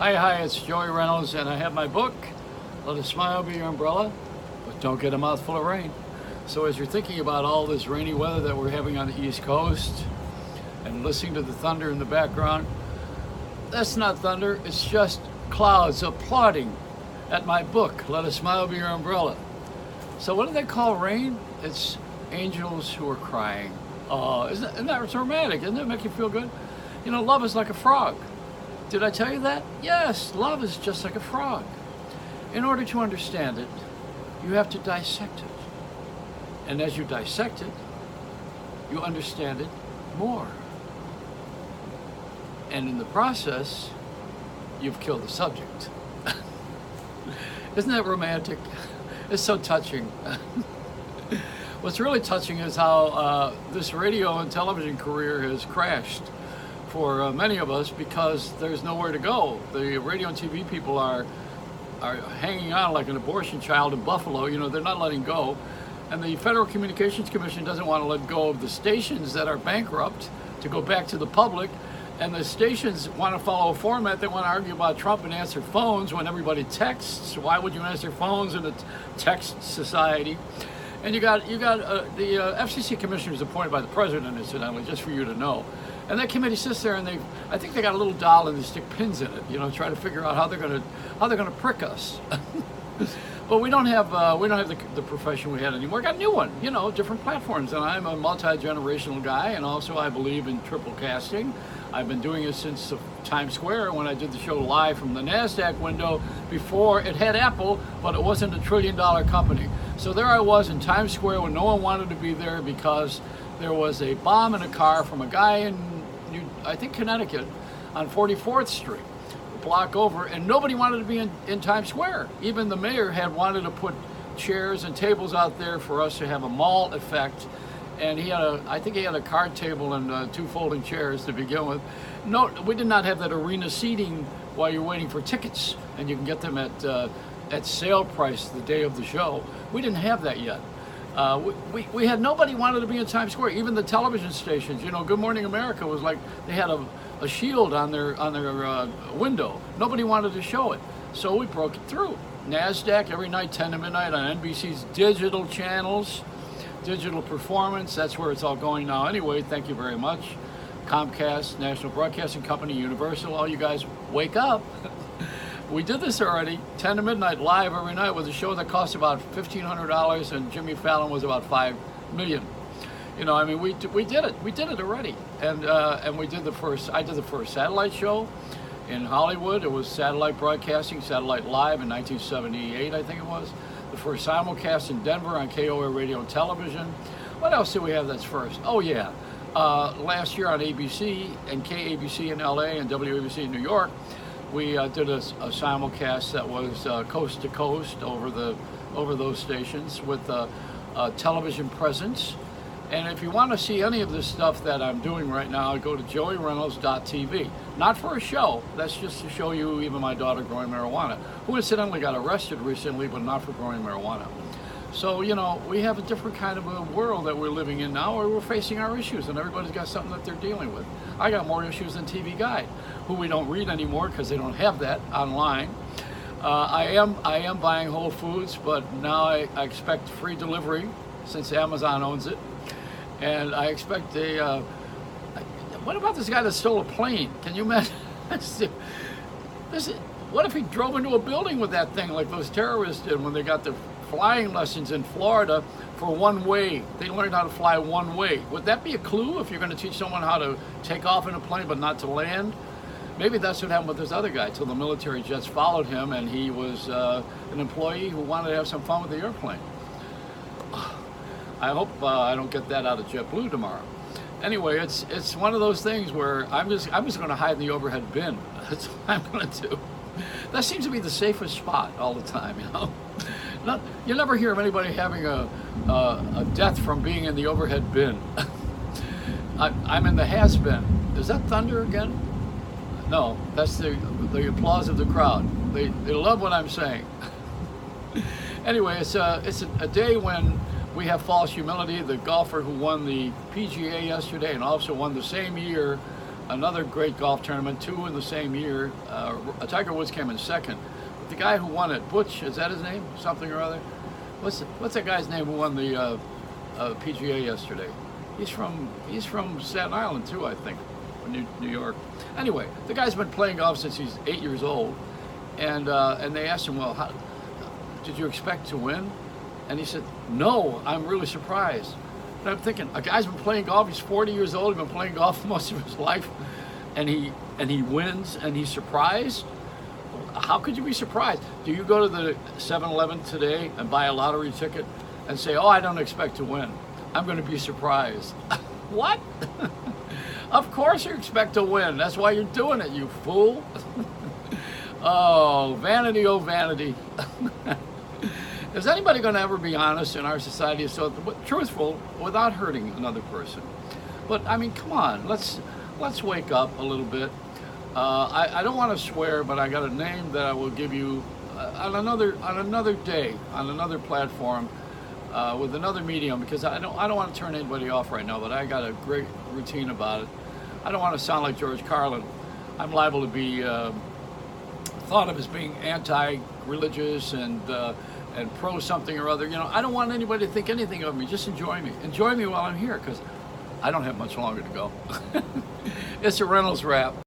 Hi, it's Joey Reynolds, and I have my book, Let a Smile Be Your Umbrella, but don't get a mouthful of rain. So as you're thinking about all this rainy weather that we're having on the East Coast and listening to the thunder in the background, that's not thunder, it's just clouds applauding at my book, Let a Smile Be Your Umbrella. So what do they call rain? It's angels who are crying. Oh, isn't that romantic? Doesn't that make you feel good? You know, love is like a frog. Did I tell you that? Yes, love is just like a frog. In order to understand it, you have to dissect it. And as you dissect it, you understand it more. And in the process, you've killed the subject. Isn't that romantic? It's so touching. What's really touching is how this radio and television career has crashed for many of us because there's nowhere to go. The radio and TV people are hanging on like an abortion child in Buffalo. You know, they're not letting go. And the Federal Communications Commission doesn't want to let go of the stations that are bankrupt to go back to the public. And the stations want to follow a format. They want to argue about Trump and answer phones when everybody texts. Why would you answer phones in a text society? And you got the FCC commissioner is appointed by the president, incidentally, just for you to know. And that committee sits there, and I think they got a little doll and they stick pins in it, you know, try to figure out how they're gonna prick us. But we don't have the profession we had anymore. We got a new one, you know, different platforms. And I'm a multi-generational guy, and also I believe in triple casting. I've been doing it since Times Square when I did the show live from the NASDAQ window before it had Apple, but it wasn't a $1 trillion company. So there I was in Times Square when no one wanted to be there because there was a bomb in a car from a guy in, I think, Connecticut on 44th Street, a block over, and nobody wanted to be in Times Square. Even the mayor had wanted to put chairs and tables out there for us to have a mall effect. And I think he had a card table and 2 folding chairs to begin with. No, we did not have that arena seating while you're waiting for tickets, and you can get them at sale price the day of the show. We didn't have that yet. We had nobody wanted to be in Times Square. Even the television stations, you know, Good Morning America was like they had a shield on their window. Nobody wanted to show it, so we broke it through. NASDAQ every night, 10 to midnight on NBC's digital channels. Digital performance, that's where it's all going now anyway. Thank you very much. Comcast, National Broadcasting Company, Universal, all you guys, wake up. We did this already, 10 to midnight live every night with a show that cost about $1,500 and Jimmy Fallon was about $5 million. You know, I mean, we did it. We did it already. And I did the first satellite show in Hollywood. It was satellite broadcasting, satellite live in 1978, I think it was. The first simulcast in Denver on KOA Radio and Television. What else do we have that's first? Oh yeah, last year on ABC and KABC in LA and WABC in New York, we did a simulcast that was coast to coast over those stations with a television presence. And if you want to see any of this stuff that I'm doing right now, go to joeyreynolds.tv. Not for a show, that's just to show you even my daughter growing marijuana, who incidentally got arrested recently, but not for growing marijuana. So, you know, we have a different kind of a world that we're living in now where we're facing our issues and everybody's got something that they're dealing with. I got more issues than TV Guide, who we don't read anymore because they don't have that online. I am buying Whole Foods, but now I expect free delivery since Amazon owns it. And I expect what about this guy that stole a plane? Can you imagine? What if he drove into a building with that thing like those terrorists did when they got their flying lessons in Florida for one way? They learned how to fly one way. Would that be a clue if you're going to teach someone how to take off in a plane but not to land? Maybe that's what happened with this other guy till the military jets followed him and he was an employee who wanted to have some fun with the airplane. I hope I don't get that out of JetBlue tomorrow. Anyway, it's one of those things where I'm just going to hide in the overhead bin. That's what I'm going to do. That seems to be the safest spot all the time, you know. You never hear of anybody having a death from being in the overhead bin. I'm in the has been. Is that thunder again? No, that's the applause of the crowd. They love what I'm saying. Anyway, it's a day when we have false humility. The golfer who won the PGA yesterday and also won the same year another great golf tournament, 2 in the same year. Tiger Woods came in second. But the guy who won it, Butch, is that his name? Something or other? What's that guy's name who won the PGA yesterday? He's from Staten Island too, I think, or New York. Anyway, the guy's been playing golf since he's 8 years old, and they asked him, well, how, did you expect to win? And he said, no, I'm really surprised. And I'm thinking, a guy's been playing golf, he's 40 years old, he's been playing golf most of his life, and he wins, and he's surprised? How could you be surprised? Do you go to the 7-Eleven today and buy a lottery ticket and say, oh, I don't expect to win, I'm going to be surprised? What? Of course you expect to win. That's why you're doing it, you fool. Oh, vanity, oh, vanity. Is anybody going to ever be honest in our society, so truthful without hurting another person? But I mean, come on, let's wake up a little bit. I don't want to swear, but I got a name that I will give you on another day, on another platform, with another medium, because I don't want to turn anybody off right now, but I got a great routine about it. I don't want to sound like George Carlin. I'm liable to be thought of as being anti-religious and pro something or other. You know, I don't want anybody to think anything of me. Just enjoy me. Enjoy me while I'm here, because I don't have much longer to go. It's a Reynolds wrap.